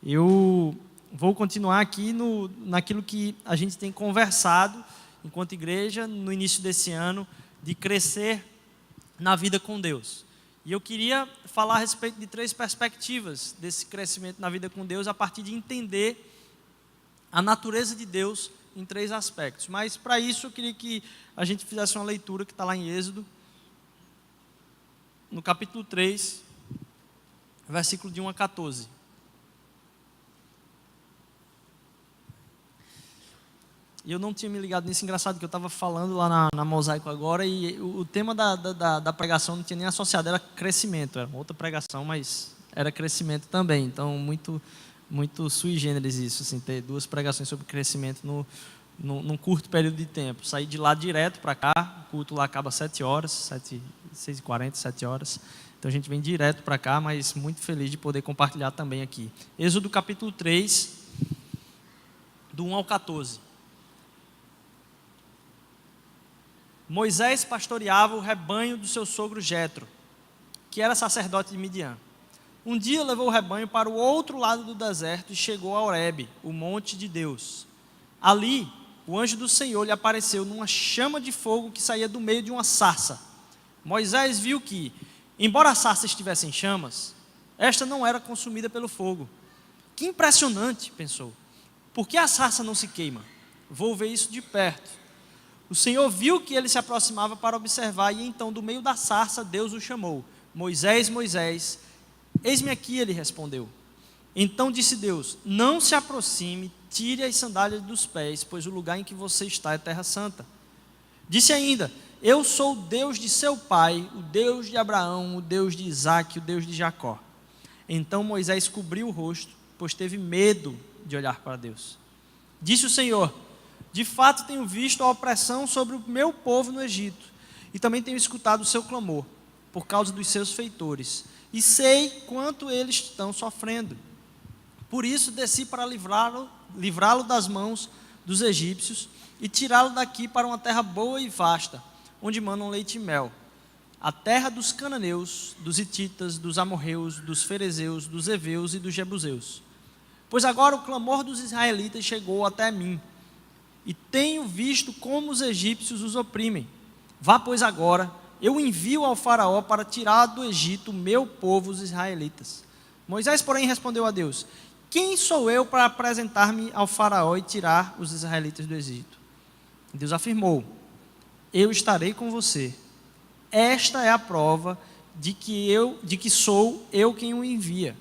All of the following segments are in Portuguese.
Eu vou continuar aqui naquilo que a gente tem conversado enquanto igreja no início desse ano, de crescer na vida com Deus. E eu queria falar a respeito de 3 perspectivas desse crescimento na vida com Deus, a partir de entender a natureza de Deus em 3 aspectos. Mas para isso eu queria que a gente fizesse uma leitura que está lá em Êxodo, no capítulo 3, versículo de 1 a 14. E eu não tinha me ligado nisso, engraçado que eu estava falando lá na Mosaico agora, e o tema da pregação não tinha nem associado, era crescimento, era outra pregação, mas era crescimento também. Então, muito sui generis isso, assim, ter 2 pregações sobre crescimento num curto período de tempo. Saí de lá direto para cá, o culto lá acaba 7 horas, 6h40, 7 horas. Então a gente vem direto para cá, mas muito feliz de poder compartilhar também aqui. Êxodo capítulo 3, do 1 ao 14. Moisés pastoreava o rebanho do seu sogro Jetro, que era sacerdote de Midian. Um dia levou o rebanho para o outro lado do deserto e chegou a Horebe, o monte de Deus. Ali, o anjo do Senhor lhe apareceu numa chama de fogo que saía do meio de uma sarça. Moisés viu que, embora a sarça estivesse em chamas, esta não era consumida pelo fogo. Que impressionante, pensou. Por que a sarça não se queima? Vou ver isso de perto. O Senhor viu que ele se aproximava para observar, e então, do meio da sarça, Deus o chamou. Moisés, Moisés. Eis-me aqui, ele respondeu. Então disse Deus: não se aproxime, tire as sandálias dos pés, pois o lugar em que você está é terra santa. Disse ainda: eu sou o Deus de seu pai, o Deus de Abraão, o Deus de Isaque, o Deus de Jacó. Então Moisés cobriu o rosto, pois teve medo de olhar para Deus. Disse o Senhor: de fato tenho visto a opressão sobre o meu povo no Egito, e também tenho escutado o seu clamor, por causa dos seus feitores, e sei quanto eles estão sofrendo. Por isso desci para livrá-lo das mãos dos egípcios, e tirá-lo daqui para uma terra boa e vasta, onde manam leite e mel, a terra dos cananeus, dos hititas, dos amorreus, dos ferezeus, dos heveus e dos jebuseus. Pois agora o clamor dos israelitas chegou até mim, e tenho visto como os egípcios os oprimem. Vá, pois, agora, eu envio ao faraó para tirar do Egito o meu povo, os israelitas. Moisés, porém, respondeu a Deus: quem sou eu para apresentar-me ao faraó e tirar os israelitas do Egito? Deus afirmou: eu estarei com você. Esta é a prova de que sou eu quem o envia.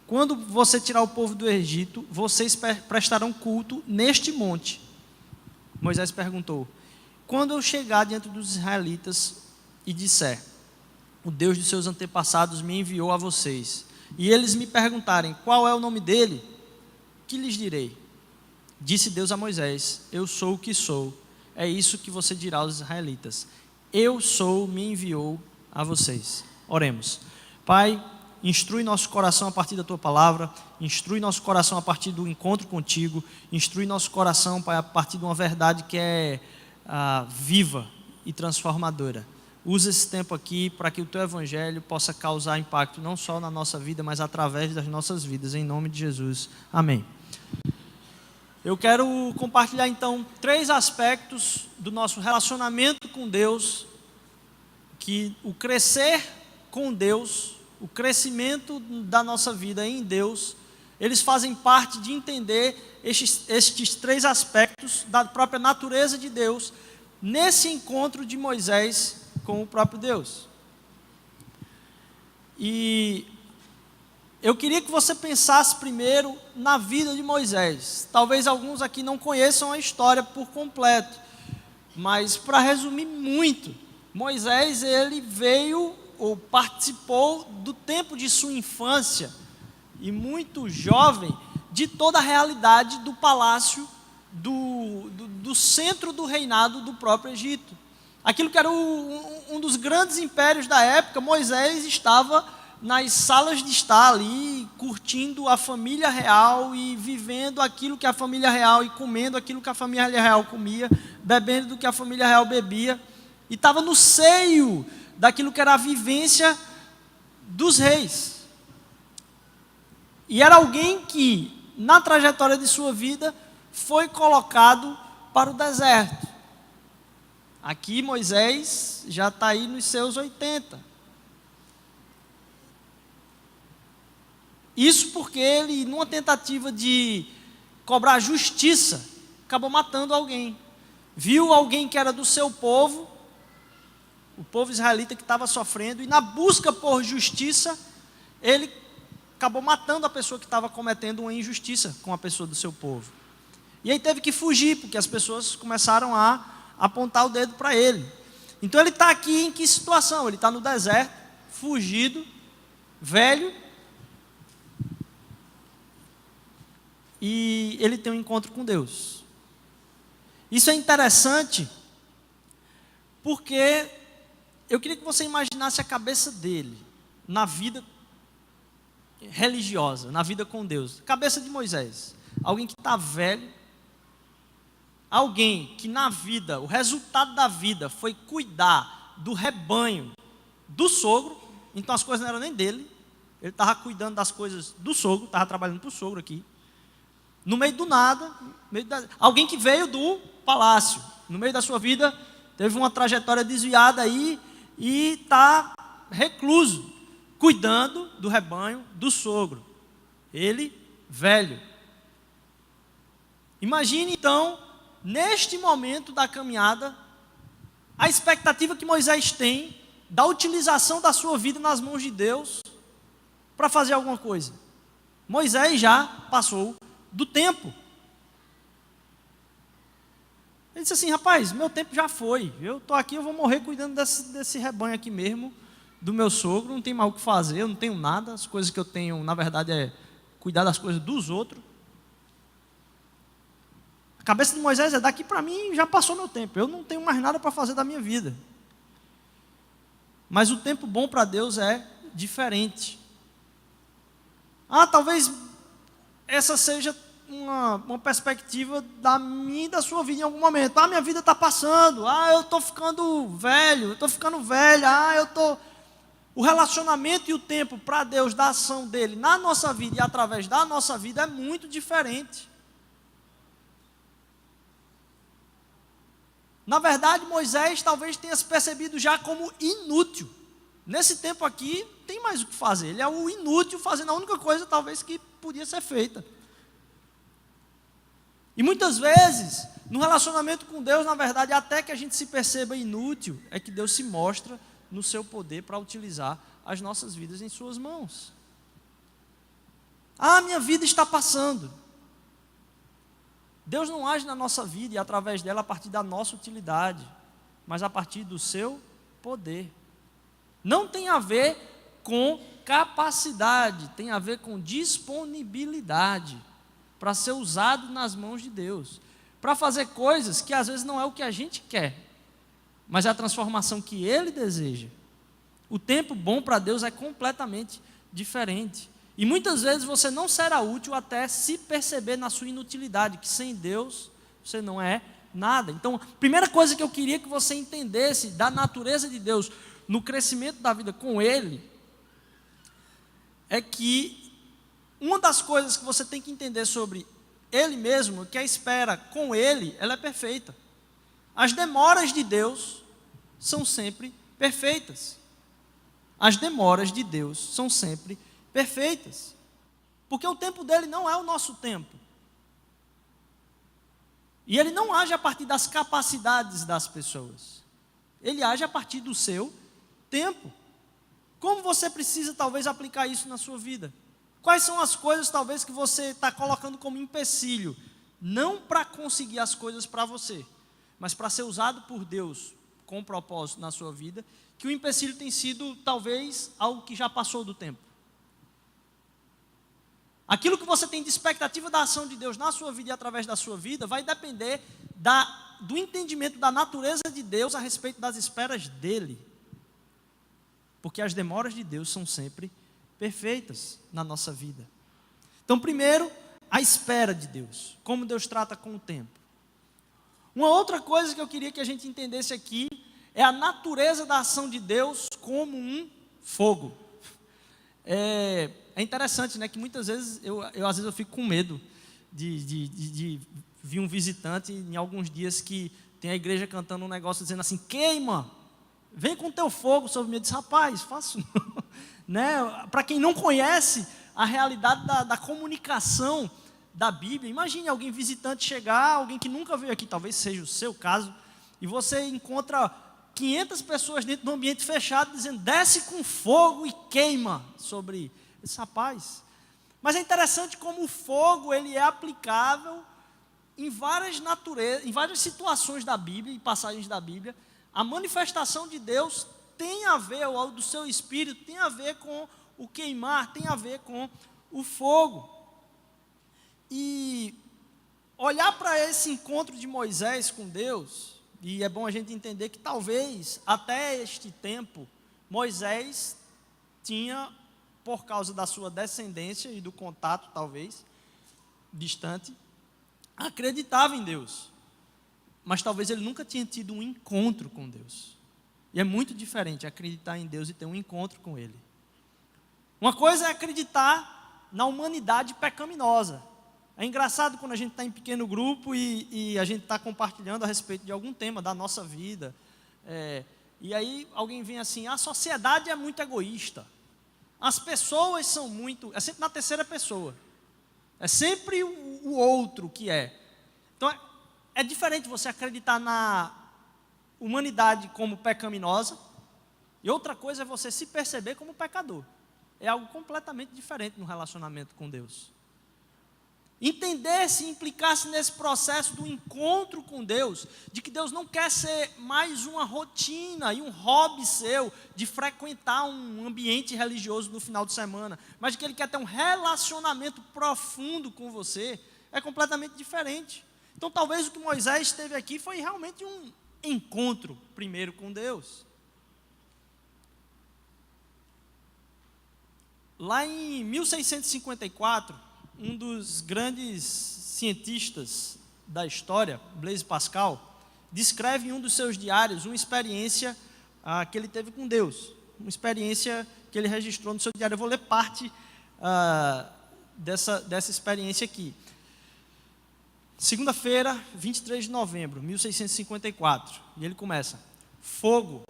Quando você tirar o povo do Egito, vocês prestarão culto neste monte. Moisés perguntou: quando eu chegar diante dos israelitas e disser: o Deus de seus antepassados me enviou a vocês, e eles me perguntarem qual é o nome dele, que lhes direi? Disse Deus a Moisés: eu sou o que sou. É isso que você dirá aos israelitas: eu sou, me enviou a vocês. Oremos. Pai, instrui nosso coração a partir da Tua Palavra, instrui nosso coração a partir do encontro contigo, instrui nosso coração, Pai, a partir de uma verdade que é viva e transformadora. Usa esse tempo aqui para que o Teu Evangelho possa causar impacto não só na nossa vida, mas através das nossas vidas, em nome de Jesus. Amém. Eu quero compartilhar então 3 aspectos do nosso relacionamento com Deus, que o crescer com Deus, o crescimento da nossa vida em Deus, eles fazem parte de entender estes 3 aspectos da própria natureza de Deus, nesse encontro de Moisés com o próprio Deus. E eu queria que você pensasse primeiro na vida de Moisés. Talvez alguns aqui não conheçam a história por completo, mas para resumir muito, Moisés, ele veio ou participou do tempo de sua infância, e muito jovem, de toda a realidade do palácio, do centro do reinado do próprio Egito. Aquilo que era um dos grandes impérios da época, Moisés estava nas salas de estar ali, curtindo a família real e vivendo aquilo que a família real, e comendo aquilo que a família real comia, bebendo do que a família real bebia, e estava no seio daquilo que era a vivência dos reis. E era alguém que, na trajetória de sua vida, foi colocado para o deserto. Aqui Moisés já está aí nos seus 80. Isso porque ele, numa tentativa de cobrar justiça, acabou matando alguém. Viu alguém que era do seu povo, o povo israelita que estava sofrendo, e na busca por justiça, ele acabou matando a pessoa que estava cometendo uma injustiça com a pessoa do seu povo. E aí teve que fugir, porque as pessoas começaram a apontar o dedo para ele. Então ele está aqui em que situação? Ele está no deserto, fugido, velho, e ele tem um encontro com Deus. Isso é interessante, porque eu queria que você imaginasse a cabeça dele na vida religiosa, na vida com Deus. Cabeça de Moisés, alguém que está velho, alguém que na vida, o resultado da vida foi cuidar do rebanho do sogro, então as coisas não eram nem dele, ele estava cuidando das coisas do sogro, estava trabalhando para o sogro aqui, no meio do nada, alguém que veio do palácio, no meio da sua vida, teve uma trajetória desviada aí, e está recluso, cuidando do rebanho do sogro, ele velho. Imagine então, neste momento da caminhada, a expectativa que Moisés tem da utilização da sua vida nas mãos de Deus para fazer alguma coisa. Moisés já passou do tempo. Ele disse assim: rapaz, meu tempo já foi, eu estou aqui, eu vou morrer cuidando desse rebanho aqui mesmo, do meu sogro, não tem mais o que fazer, eu não tenho nada, as coisas que eu tenho, na verdade, é cuidar das coisas dos outros. A cabeça de Moisés é: daqui para mim já passou meu tempo, eu não tenho mais nada para fazer da minha vida. Mas o tempo bom para Deus é diferente. Talvez essa seja uma perspectiva da minha e da sua vida em algum momento. Minha vida está passando, eu estou ficando velho, eu estou ficando velha, O relacionamento e o tempo para Deus, da ação dele na nossa vida e através da nossa vida é muito diferente. Na verdade, Moisés talvez tenha se percebido já como inútil. Nesse tempo aqui, não tem mais o que fazer. Ele é o inútil fazendo a única coisa talvez que podia ser feita. E muitas vezes, no relacionamento com Deus, na verdade, até que a gente se perceba inútil, é que Deus se mostra no seu poder para utilizar as nossas vidas em suas mãos. Minha vida está passando. Deus não age na nossa vida e através dela a partir da nossa utilidade, mas a partir do seu poder. Não tem a ver com capacidade, tem a ver com disponibilidade para ser usado nas mãos de Deus, para fazer coisas que às vezes não é o que a gente quer, mas é a transformação que Ele deseja. O tempo bom para Deus é completamente diferente. E muitas vezes você não será útil até se perceber na sua inutilidade, que sem Deus você não é nada. Então, a primeira coisa que eu queria que você entendesse da natureza de Deus no crescimento da vida com Ele, é que uma das coisas que você tem que entender sobre Ele mesmo, que a espera com Ele, ela é perfeita. As demoras de Deus são sempre perfeitas. As demoras de Deus são sempre perfeitas. Porque o tempo dele não é o nosso tempo. E ele não age a partir das capacidades das pessoas. Ele age a partir do seu tempo. Como você precisa talvez aplicar isso na sua vida? Quais são as coisas talvez que você está colocando como empecilho? Não para conseguir as coisas para você, mas para ser usado por Deus com um propósito na sua vida, que o empecilho tem sido talvez algo que já passou do tempo. Aquilo que você tem de expectativa da ação de Deus na sua vida e através da sua vida vai depender do entendimento da natureza de Deus a respeito das esperas dEle. Porque as demoras de Deus são sempre perfeitas na nossa vida. Então, primeiro, a espera de Deus. Como Deus trata com o tempo. Uma outra coisa que eu queria que a gente entendesse aqui é a natureza da ação de Deus como um fogo. é interessante, né, que muitas vezes, às vezes eu fico com medo de vir um visitante em alguns dias que tem a igreja cantando um negócio dizendo assim, queima, vem com teu fogo sobre mim. Eu disse, rapaz, faço não. Né? Para quem não conhece a realidade da comunicação da Bíblia, imagine alguém visitante chegar, alguém que nunca veio aqui, talvez seja o seu caso, e você encontra 500 pessoas dentro de um ambiente fechado, dizendo, desce com fogo e queima sobre esse rapaz. Mas é interessante como o fogo ele é aplicável em várias situações da Bíblia, em passagens da Bíblia. A manifestação de Deus tem a ver, ou do seu Espírito, tem a ver com o queimar, tem a ver com o fogo. E olhar para esse encontro de Moisés com Deus, e é bom a gente entender que talvez até este tempo, Moisés tinha, por causa da sua descendência e do contato talvez, distante, acreditava em Deus, mas talvez ele nunca tinha tido um encontro com Deus. E é muito diferente acreditar em Deus e ter um encontro com Ele. Uma coisa é acreditar na humanidade pecaminosa. É engraçado quando a gente está em pequeno grupo e a gente está compartilhando a respeito de algum tema da nossa vida. E aí alguém vem assim, a sociedade é muito egoísta. As pessoas são muito... É sempre na terceira pessoa. É sempre o outro que é. Então é diferente você acreditar na humanidade como pecaminosa, e outra coisa é você se perceber como pecador. É algo completamente diferente no relacionamento com Deus. Entender-se, implicar-se nesse processo do encontro com Deus, de que Deus não quer ser mais uma rotina e um hobby seu de frequentar um ambiente religioso no final de semana, mas de que Ele quer ter um relacionamento profundo com você, é completamente diferente. Então talvez o que Moisés teve aqui foi realmente um encontro primeiro com Deus. Lá em 1654, um dos grandes cientistas da história, Blaise Pascal, descreve em um dos seus diários uma experiência que ele teve com Deus, uma experiência que ele registrou no seu diário. Eu vou ler parte dessa experiência aqui. Segunda-feira, 23 de novembro, 1654, e ele começa: fogo,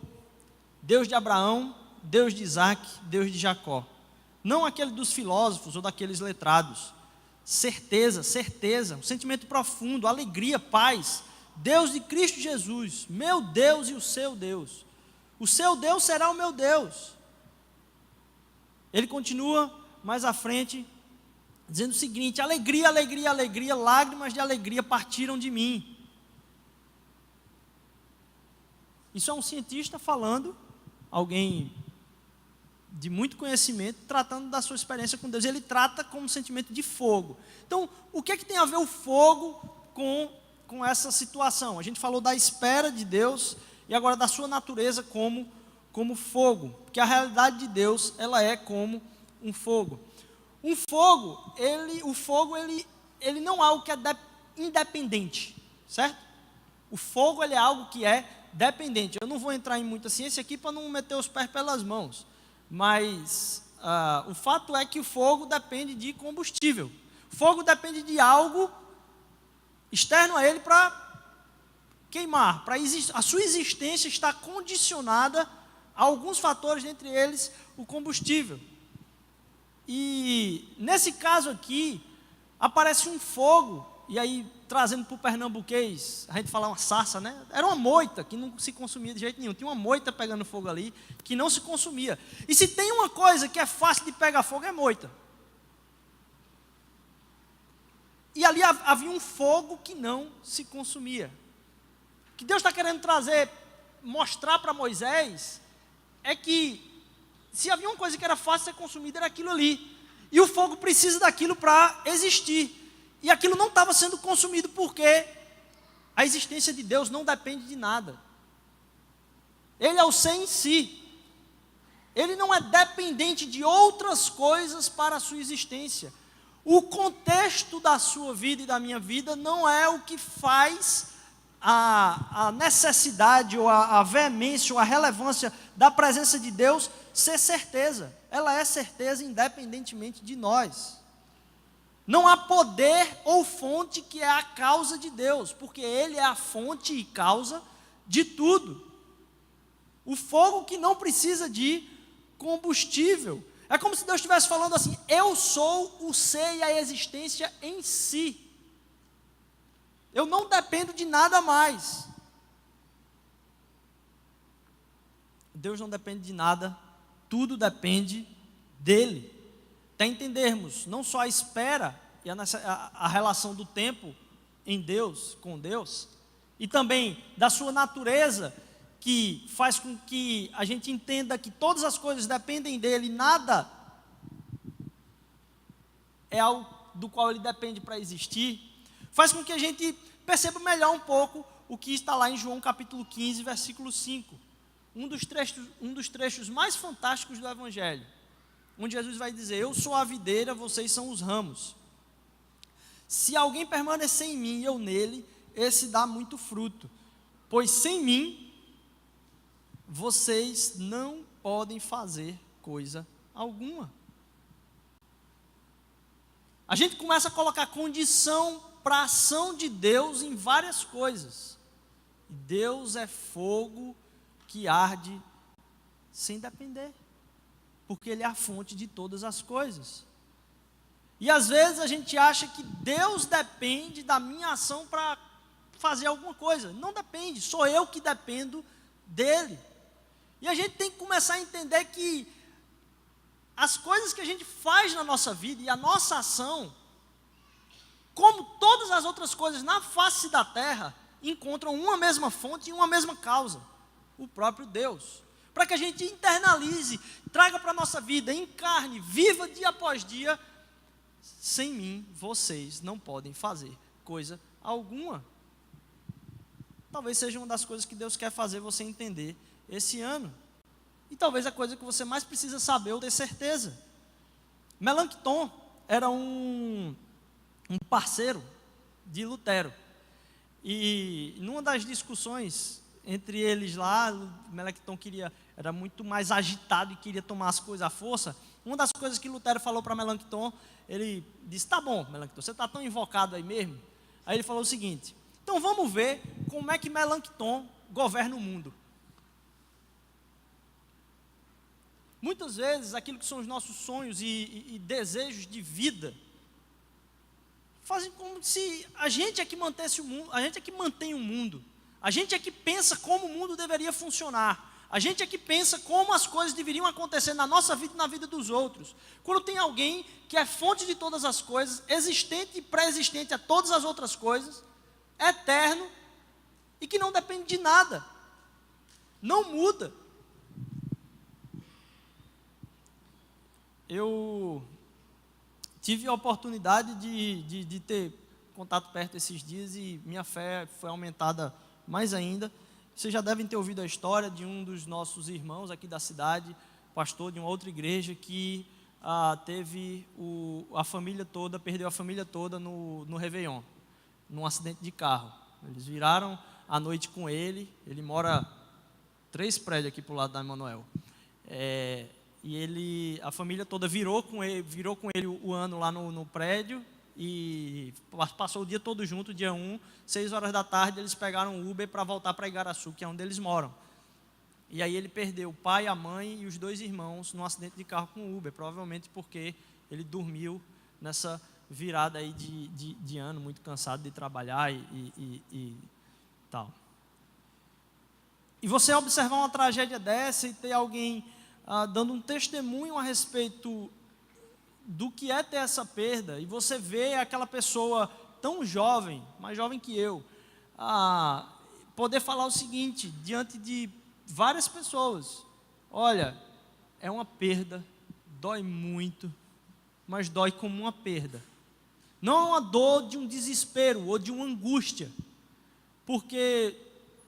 Deus de Abraão, Deus de Isaac, Deus de Jacó, não aquele dos filósofos ou daqueles letrados. Certeza, um sentimento profundo, alegria, paz, Deus de Cristo Jesus, meu Deus e o seu Deus. O seu Deus será o meu Deus. Ele continua mais à frente, dizendo o seguinte: alegria, alegria, alegria, lágrimas de alegria partiram de mim. Isso é um cientista falando, alguém de muito conhecimento, tratando da sua experiência com Deus. Ele trata com um sentimento de fogo. Então, o que é que tem a ver o fogo com essa situação? A gente falou da espera de Deus e agora da sua natureza como fogo, porque a realidade de Deus, ela é como um fogo. O fogo ele não é algo que é independente, certo? O fogo ele é algo que é dependente. Eu não vou entrar em muita ciência aqui para não meter os pés pelas mãos, mas o fato é que o fogo depende de combustível. O fogo depende de algo externo a ele para queimar. A sua existência está condicionada a alguns fatores, dentre eles o combustível. E nesse caso aqui, aparece um fogo, e aí trazendo para o pernambuquês, a gente fala uma sarça, né? Era uma moita que não se consumia de jeito nenhum. Tinha uma moita pegando fogo ali, que não se consumia. E se tem uma coisa que é fácil de pegar fogo, é moita. E ali havia um fogo que não se consumia. O que Deus está querendo mostrar para Moisés, é que se havia uma coisa que era fácil de ser consumida, era aquilo ali. E o fogo precisa daquilo para existir. E aquilo não estava sendo consumido porque a existência de Deus não depende de nada. Ele é o ser em si. Ele não é dependente de outras coisas para a sua existência. O contexto da sua vida e da minha vida não é o que faz a necessidade ou a veemência ou a relevância da presença de Deus ser certeza. Ela é certeza independentemente de nós. Não há poder ou fonte que é a causa de Deus, porque Ele é a fonte e causa de tudo. O fogo que não precisa de combustível. É como se Deus estivesse falando assim: eu sou o ser e a existência em si. Eu não dependo de nada mais. Deus não depende de nada, tudo depende dEle. Até entendermos não só a espera e a relação do tempo em Deus, com Deus, e também da sua natureza, que faz com que a gente entenda que todas as coisas dependem dEle, nada é algo do qual Ele depende para existir, faz com que a gente perceba melhor um pouco o que está lá em João capítulo 15, versículo 5. Um dos trechos mais fantásticos do Evangelho, onde Jesus vai dizer: eu sou a videira, vocês são os ramos. Se alguém permanecer em mim e eu nele, esse dá muito fruto, pois sem mim, vocês não podem fazer coisa alguma. A gente começa a colocar condição para a ação de Deus em várias coisas. Deus é fogo que arde sem depender, porque Ele é a fonte de todas as coisas. E às vezes a gente acha que Deus depende da minha ação para fazer alguma coisa. Não depende, sou eu que dependo dEle. E a gente tem que começar a entender que as coisas que a gente faz na nossa vida e a nossa ação, como todas as outras coisas na face da terra, encontram uma mesma fonte e uma mesma causa: o próprio Deus. Para que a gente internalize, traga para a nossa vida, encarne, viva dia após dia: sem mim, vocês não podem fazer coisa alguma. Talvez seja uma das coisas que Deus quer fazer você entender esse ano. E talvez a coisa que você mais precisa saber ou ter certeza. Melanchthon era um parceiro de Lutero. E numa das discussões entre eles lá, Melanchthon era muito mais agitado e queria tomar as coisas à força. Uma das coisas que Lutero falou para Melanchthon, ele disse: tá bom, Melanchthon, você está tão invocado aí mesmo? Aí ele falou o seguinte: então vamos ver como é que Melanchthon governa o mundo. Muitas vezes aquilo que são os nossos sonhos e desejos de vida fazem como se a gente é que mantesse o mundo, a gente é que mantém o mundo, a gente é que pensa como o mundo deveria funcionar, a gente é que pensa como as coisas deveriam acontecer na nossa vida e na vida dos outros. Quando tem alguém que é fonte de todas as coisas, existente e pré-existente a todas as outras coisas, eterno e que não depende de nada, não muda. Eu tive a oportunidade de ter contato perto esses dias e minha fé foi aumentada mais ainda. Vocês já devem ter ouvido a história de um dos nossos irmãos aqui da cidade, pastor de uma outra igreja, que teve a família toda, perdeu a família toda no Réveillon, num acidente de carro. Eles viraram a noite com ele mora 3 prédios aqui para o lado da Emanuel. E a família toda virou com ele o ano lá no prédio e passou o dia todo junto, dia 1, 6 horas da tarde, eles pegaram um Uber para voltar para Igaraçu, que é onde eles moram. E aí ele perdeu o pai, a mãe e os 2 irmãos num acidente de carro com o Uber, provavelmente porque ele dormiu nessa virada aí de ano, muito cansado de trabalhar e tal. E você observar uma tragédia dessa e ter alguém dando um testemunho a respeito do que é ter essa perda, e você vê aquela pessoa tão jovem, mais jovem que eu, poder falar o seguinte, diante de várias pessoas: olha, é uma perda, dói muito, mas dói como uma perda. Não é uma dor de um desespero ou de uma angústia, porque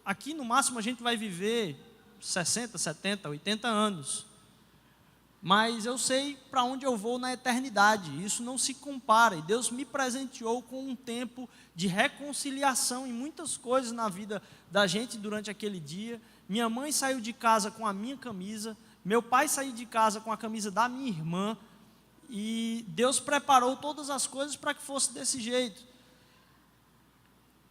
aqui no máximo a gente vai viver 60, 70, 80 anos. Mas eu sei para onde eu vou na eternidade, isso não se compara. E Deus me presenteou com um tempo de reconciliação em muitas coisas na vida da gente durante aquele dia. Minha mãe saiu de casa com a minha camisa, Meu pai saiu de casa com a camisa da minha irmã e Deus preparou todas as coisas para que fosse desse jeito.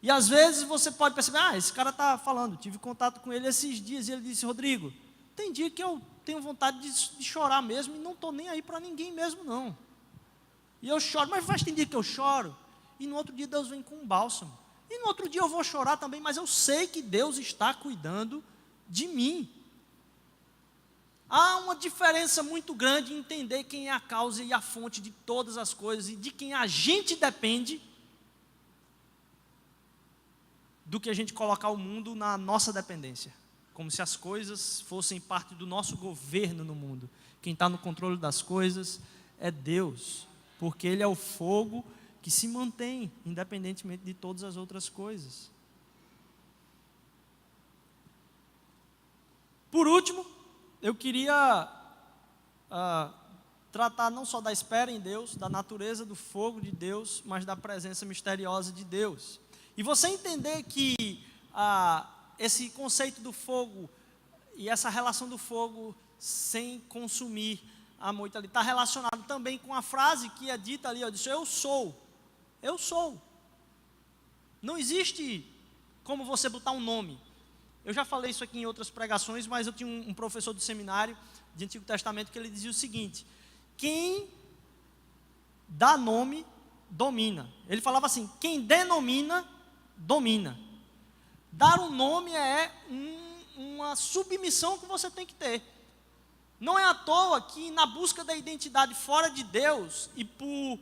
E às vezes você pode perceber, esse cara está falando, tive contato com ele esses dias e ele disse, Rodrigo, tem dia que eu tenho vontade de chorar mesmo e não estou nem aí para ninguém mesmo não. E eu choro, mas tem dia que eu choro e no outro dia Deus vem com um bálsamo. E no outro dia eu vou chorar também, mas eu sei que Deus está cuidando de mim. Há uma diferença muito grande em entender quem é a causa e a fonte de todas as coisas e de quem a gente depende, do que a gente colocar o mundo na nossa dependência. Como se as coisas fossem parte do nosso governo no mundo. Quem está no controle das coisas é Deus, porque Ele é o fogo que se mantém, independentemente de todas as outras coisas. Por último, eu queria tratar não só da espera em Deus, da natureza do fogo de Deus, mas da presença misteriosa de Deus. E você entender que esse conceito do fogo e essa relação do fogo sem consumir a moita ali, está relacionado também com a frase que é dita ali, disse, eu sou. Eu sou. Não existe como você botar um nome. Eu já falei isso aqui em outras pregações, mas eu tinha um professor do seminário de Antigo Testamento que ele dizia o seguinte, quem dá nome, domina. Ele falava assim, quem denomina, domina. Dar um nome é uma submissão que você tem que ter. Não é à toa que na busca da identidade fora de Deus e por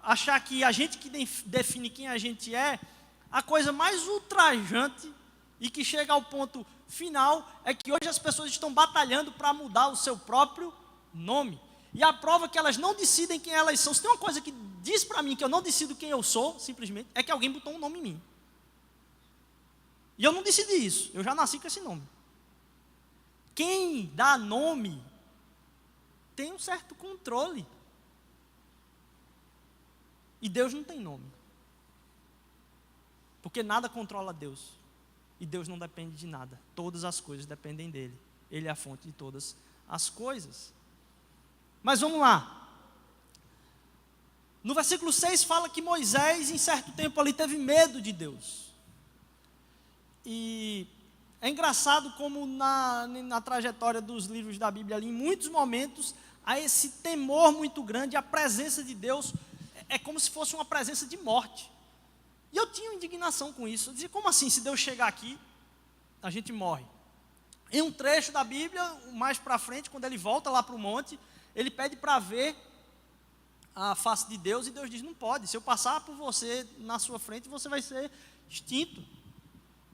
achar que a gente que define quem a gente é, a coisa mais ultrajante e que chega ao ponto final é que hoje as pessoas estão batalhando para mudar o seu próprio nome. E a prova que elas não decidem quem elas são. Se tem uma coisa que diz para mim que eu não decido quem eu sou, simplesmente, é que alguém botou um nome em mim. E eu não decidi isso, eu já nasci com esse nome. Quem dá nome tem um certo controle. E Deus não tem nome. Porque nada controla Deus. E Deus não depende de nada. Todas as coisas dependem dele. Ele é a fonte de todas as coisas. Mas vamos lá. No versículo 6 fala que Moisés, em certo tempo ali, teve medo de Deus. E é engraçado como na trajetória dos livros da Bíblia ali, em muitos momentos, há esse temor muito grande, a presença de Deus é como se fosse uma presença de morte. E eu tinha indignação com isso. Eu dizia, como assim, se Deus chegar aqui, a gente morre? Em um trecho da Bíblia, mais para frente, quando ele volta lá para o monte, ele pede para ver a face de Deus, e Deus diz, não pode, se eu passar por você na sua frente, você vai ser extinto.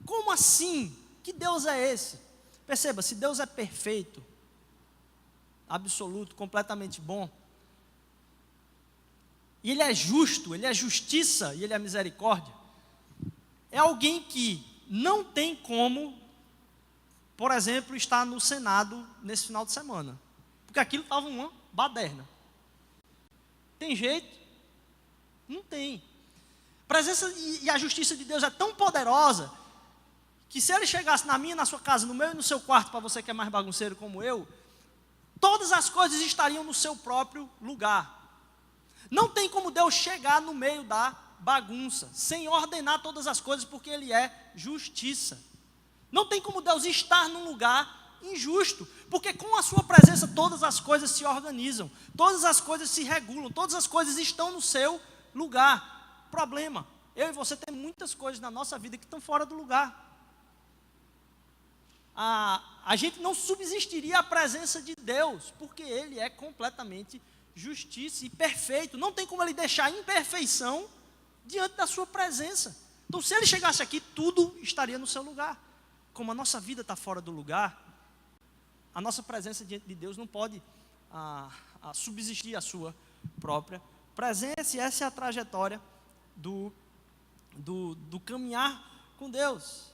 Como assim? Que Deus é esse? Perceba, se Deus é perfeito, absoluto, completamente bom, e Ele é justo, Ele é justiça e Ele é misericórdia, é alguém que não tem como, por exemplo, estar no Senado nesse final de semana, porque aquilo estava uma baderna. Tem jeito? Não tem. A presença e a justiça de Deus é tão poderosa, que se Ele chegasse na minha, na sua casa, no meu e no seu quarto, para você que é mais bagunceiro como eu, todas as coisas estariam no seu próprio lugar. Não tem como Deus chegar no meio da bagunça, sem ordenar todas as coisas, porque Ele é justiça. Não tem como Deus estar num lugar injusto, porque com a sua presença todas as coisas se organizam, todas as coisas se regulam, todas as coisas estão no seu lugar. Problema, eu e você temos muitas coisas na nossa vida que estão fora do lugar. A gente não subsistiria à presença de Deus, porque Ele é completamente justiça e perfeito. Não tem como Ele deixar a imperfeição diante da sua presença. Então, se Ele chegasse aqui, tudo estaria no seu lugar. Como a nossa vida está fora do lugar, a nossa presença diante de Deus não pode subsistir à sua própria presença. E essa é a trajetória do caminhar com Deus.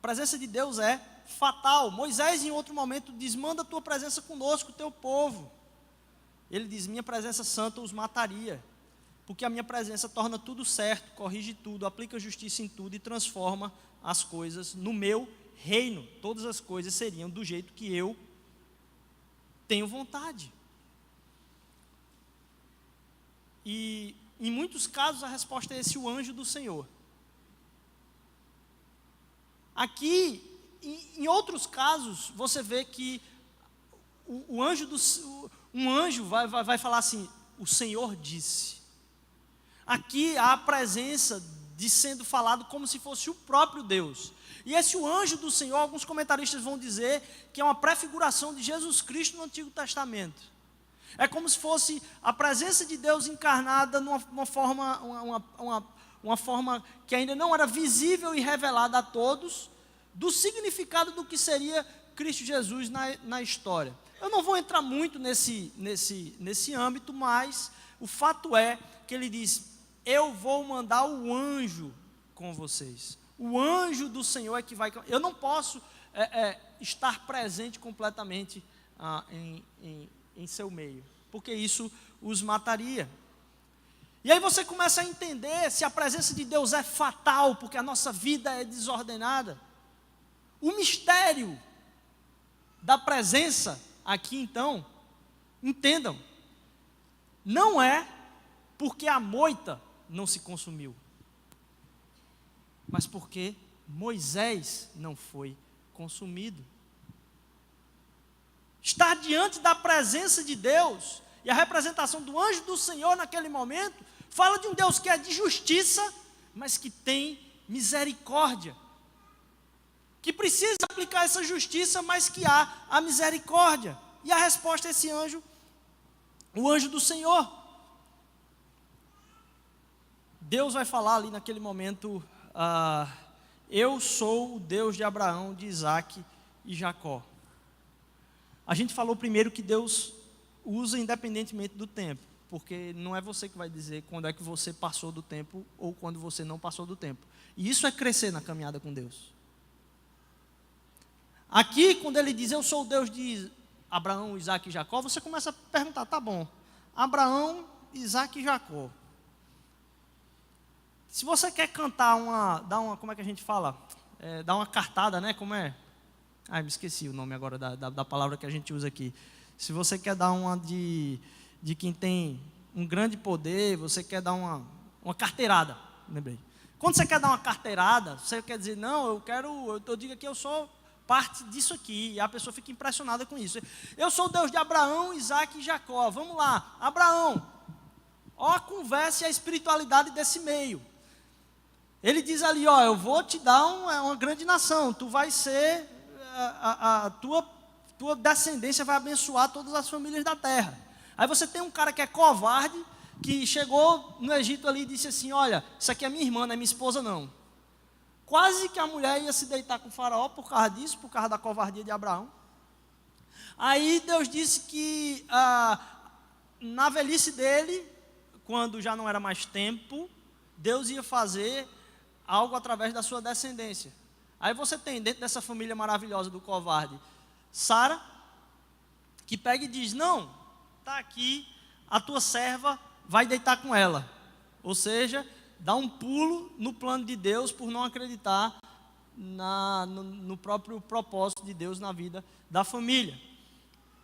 A presença de Deus é fatal. Moisés, em outro momento, diz, manda a tua presença conosco, o teu povo. Ele diz, minha presença santa os mataria, porque a minha presença torna tudo certo, corrige tudo, aplica justiça em tudo e transforma as coisas no meu reino. Todas as coisas seriam do jeito que eu tenho vontade. E em muitos casos a resposta é esse: o anjo do Senhor. Aqui, em outros casos, você vê que um anjo vai falar assim: o Senhor disse. Aqui há a presença de sendo falado como se fosse o próprio Deus. E esse o anjo do Senhor, alguns comentaristas vão dizer que é uma prefiguração de Jesus Cristo no Antigo Testamento. É como se fosse a presença de Deus encarnada numa forma, uma forma que ainda não era visível e revelada a todos, do significado do que seria Cristo Jesus na história. Eu não vou entrar muito nesse âmbito, mas o fato é que ele diz: eu vou mandar o anjo com vocês. O anjo do Senhor é que vai... Eu não posso estar presente completamente em seu meio, porque isso os mataria. E aí você começa a entender se a presença de Deus é fatal, porque a nossa vida é desordenada. O mistério da presença aqui, então, entendam, não é porque a moita não se consumiu, mas porque Moisés não foi consumido. Estar diante da presença de Deus e a representação do anjo do Senhor naquele momento fala de um Deus que é de justiça, mas que tem misericórdia, que precisa aplicar essa justiça, mas que há a misericórdia. E a resposta é esse anjo, o anjo do Senhor. Deus vai falar ali naquele momento: eu sou o Deus de Abraão, de Isaac e Jacó. A gente falou primeiro que Deus usa independentemente do tempo, porque não é você que vai dizer quando é que você passou do tempo ou quando você não passou do tempo. E isso é crescer na caminhada com Deus. Aqui, quando ele diz: eu sou o Deus de Abraão, Isaac e Jacó, você começa a perguntar: tá bom, Abraão, Isaac e Jacó. Se você quer cantar como é que a gente fala? Dar uma cartada, né? Como é? Me esqueci o nome agora da palavra que a gente usa aqui. Se você quer dar uma de quem tem um grande poder, você quer dar uma carteirada, lembrei. Quando você quer dar uma carteirada, você quer dizer: não, eu digo que eu sou parte disso aqui, e a pessoa fica impressionada com isso. Eu sou o Deus de Abraão, Isaac e Jacó. Vamos lá, Abraão, ó a conversa e a espiritualidade desse meio. Ele diz ali: ó, eu vou te dar uma grande nação, tu vai ser, a tua descendência vai abençoar todas as famílias da terra. Aí você tem um cara que é covarde, que chegou no Egito ali e disse assim: olha, isso aqui é minha irmã, não é minha esposa não. Quase que a mulher ia se deitar com o faraó por causa disso, por causa da covardia de Abraão. Aí Deus disse que na velhice dele, quando já não era mais tempo, Deus ia fazer algo através da sua descendência. Aí você tem dentro dessa família maravilhosa do covarde, Sara, que pega e diz: não, está aqui, a tua serva vai deitar com ela. Ou seja, dá um pulo no plano de Deus por não acreditar no próprio propósito de Deus na vida da família.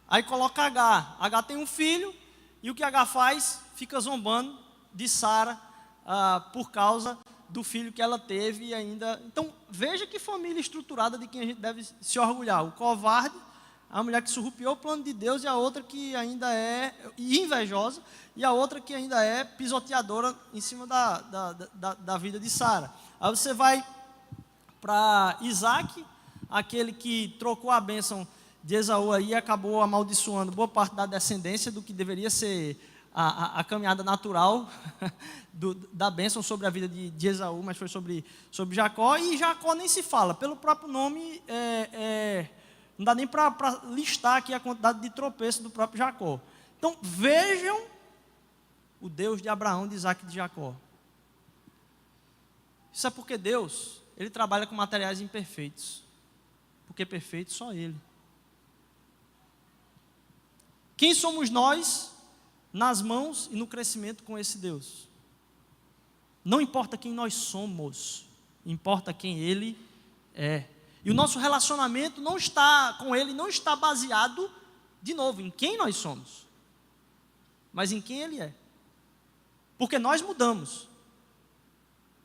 Aí coloca Agar. Agar tem um filho, e o que Agar faz? Fica zombando de Sara por causa do filho que ela teve e ainda... Então, veja que família estruturada de quem a gente deve se orgulhar. O covarde, a mulher que surrupiou o plano de Deus, e a outra que ainda é invejosa, e a outra que ainda é pisoteadora em cima da vida de Sara. Aí você vai para Isaac, aquele que trocou a bênção de Esaú aí e acabou amaldiçoando boa parte da descendência do que deveria ser a caminhada natural da bênção sobre a vida de Esaú, mas foi sobre Jacó. E Jacó nem se fala, pelo próprio nome, não dá nem para listar aqui a quantidade de tropeços do próprio Jacó. Então vejam o Deus de Abraão, de Isaac e de Jacó. Isso é porque Deus, Ele trabalha com materiais imperfeitos, porque perfeito só Ele. Quem somos nós nas mãos e no crescimento com esse Deus? Não importa quem nós somos, importa quem Ele é. E o nosso relacionamento não está com Ele, não está baseado de novo, em quem nós somos, mas em quem Ele é. Porque nós mudamos,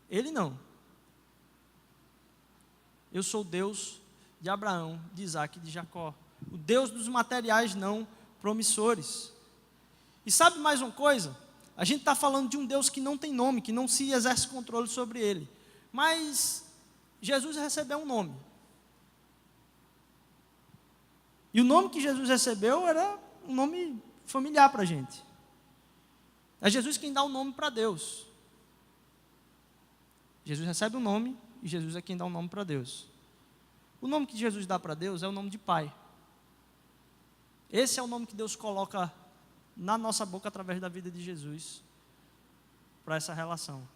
Ele não. Eu sou o Deus de Abraão, de Isaac e de Jacó, o Deus dos materiais não promissores. E sabe mais uma coisa? A gente está falando de um Deus que não tem nome, que não se exerce controle sobre Ele, mas Jesus recebeu um nome. E o nome que Jesus recebeu era um nome familiar para a gente. É Jesus quem dá o nome para Deus. Jesus recebe um nome e Jesus é quem dá o nome para Deus. O nome que Jesus dá para Deus é o nome de Pai. Esse é o nome que Deus coloca na nossa boca através da vida de Jesus para essa relação.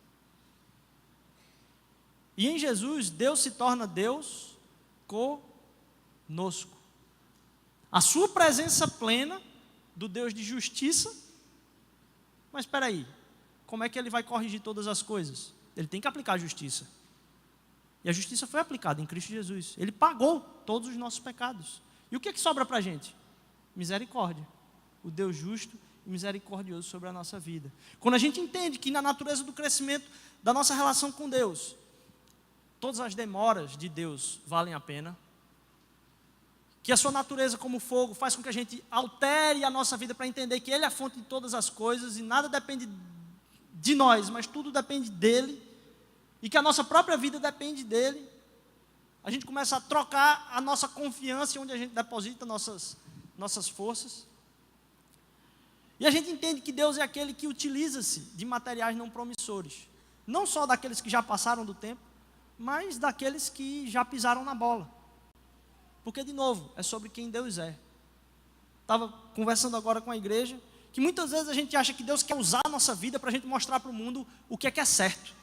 E em Jesus, Deus se torna Deus conosco. A sua presença plena do Deus de justiça. Mas espera aí, como é que Ele vai corrigir todas as coisas? Ele tem que aplicar a justiça. E a justiça foi aplicada em Cristo Jesus. Ele pagou todos os nossos pecados. E o que sobra para a gente? Misericórdia. O Deus justo e misericordioso sobre a nossa vida. Quando a gente entende que na natureza do crescimento da nossa relação com Deus, todas as demoras de Deus valem a pena, que a sua natureza como fogo faz com que a gente altere a nossa vida para entender que Ele é a fonte de todas as coisas e nada depende de nós, mas tudo depende dEle, e que a nossa própria vida depende dEle, a gente começa a trocar a nossa confiança onde a gente deposita nossas forças, e a gente entende que Deus é aquele que utiliza-se de materiais não promissores, não só daqueles que já passaram do tempo, mas daqueles que já pisaram na bola. Porque, de novo, é sobre quem Deus é. Estava conversando agora com a igreja, que muitas vezes a gente acha que Deus quer usar a nossa vida para a gente mostrar para o mundo o que é certo.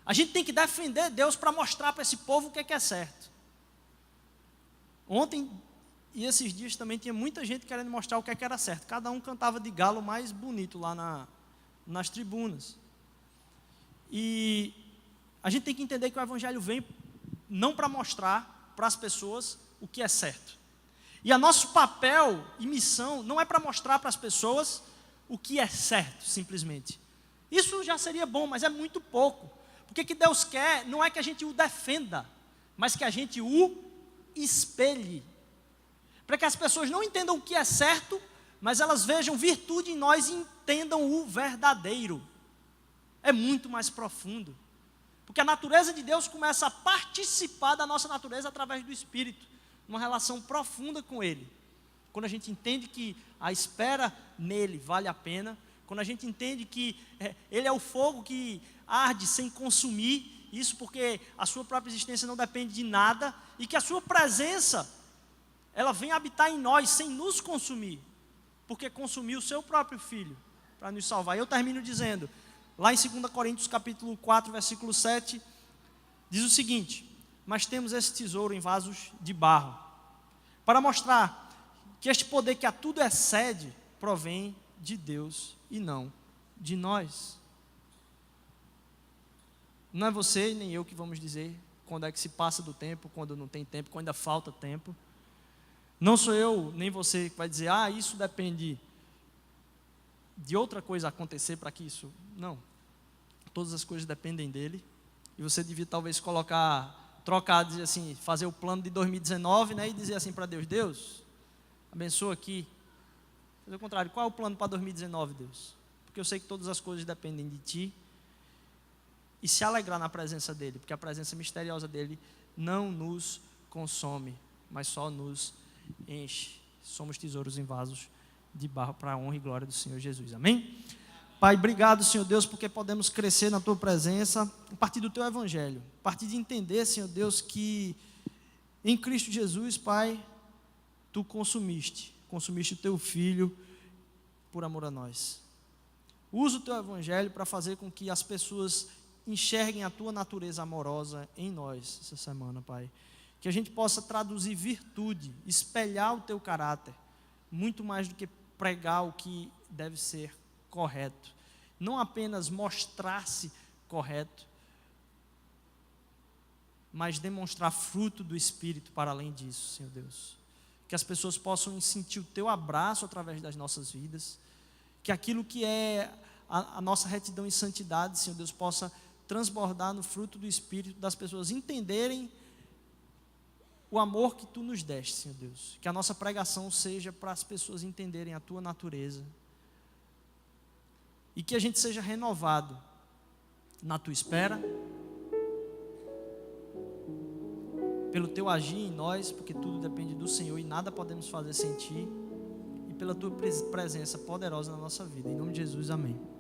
A gente tem que defender Deus para mostrar para esse povo o que é certo. Ontem e esses dias também tinha muita gente querendo mostrar o que era certo. Cada um cantava de galo mais bonito lá nas tribunas. E a gente tem que entender que o Evangelho vem não para mostrar para as pessoas o que é certo. E o nosso papel e missão não é para mostrar para as pessoas o que é certo, simplesmente. Isso já seria bom, mas é muito pouco. Porque o que Deus quer não é que a gente o defenda, mas que a gente o espelhe. Para que as pessoas não entendam o que é certo, mas elas vejam virtude em nós e entendam o verdadeiro. É muito mais profundo. Porque a natureza de Deus começa a participar da nossa natureza através do Espírito, numa relação profunda com Ele. Quando a gente entende que a espera nele vale a pena, quando a gente entende que Ele é o fogo que arde sem consumir, isso porque a sua própria existência não depende de nada, e que a sua presença, ela vem habitar em nós sem nos consumir, porque consumiu o seu próprio Filho para nos salvar. E eu termino dizendo, lá em 2 Coríntios capítulo 4, versículo 7, diz o seguinte: mas temos esse tesouro em vasos de barro, para mostrar que este poder que a tudo excede, provém de Deus e não de nós. Não é você nem eu que vamos dizer quando é que se passa do tempo, quando não tem tempo, quando ainda falta tempo. Não sou eu nem você que vai dizer, isso depende de outra coisa acontecer para que isso... Não. Todas as coisas dependem dele. E você devia talvez trocar, dizer assim, fazer o plano de 2019, né, e dizer assim para Deus, Deus, abençoa aqui. Fazer o contrário, qual é o plano para 2019, Deus? Porque eu sei que todas as coisas dependem de ti. E se alegrar na presença dele, porque a presença misteriosa dele não nos consome, mas só nos enche. Somos tesouros em vasos de barro para a honra e glória do Senhor Jesus. Amém? Pai, obrigado, Senhor Deus, porque podemos crescer na Tua presença, a partir do Teu Evangelho, a partir de entender, Senhor Deus, que em Cristo Jesus, Pai, Tu consumiste o Teu Filho por amor a nós. Usa o Teu Evangelho para fazer com que as pessoas enxerguem a Tua natureza amorosa em nós, essa semana, Pai. Que a gente possa traduzir virtude, espelhar o Teu caráter, muito mais do que pregar o que deve ser correto, não apenas mostrar-se correto, mas demonstrar fruto do Espírito para além disso, Senhor Deus. que as pessoas possam sentir o teu abraço através das nossas vidas, que aquilo que é a nossa retidão e santidade, Senhor Deus, possa transbordar no fruto do Espírito, das pessoas entenderem o amor que Tu nos deste, Senhor Deus. Que a nossa pregação seja para as pessoas entenderem a Tua natureza. E que a gente seja renovado na Tua espera, pelo Teu agir em nós, porque tudo depende do Senhor e nada podemos fazer sem Ti, e pela Tua presença poderosa na nossa vida. Em nome de Jesus, amém.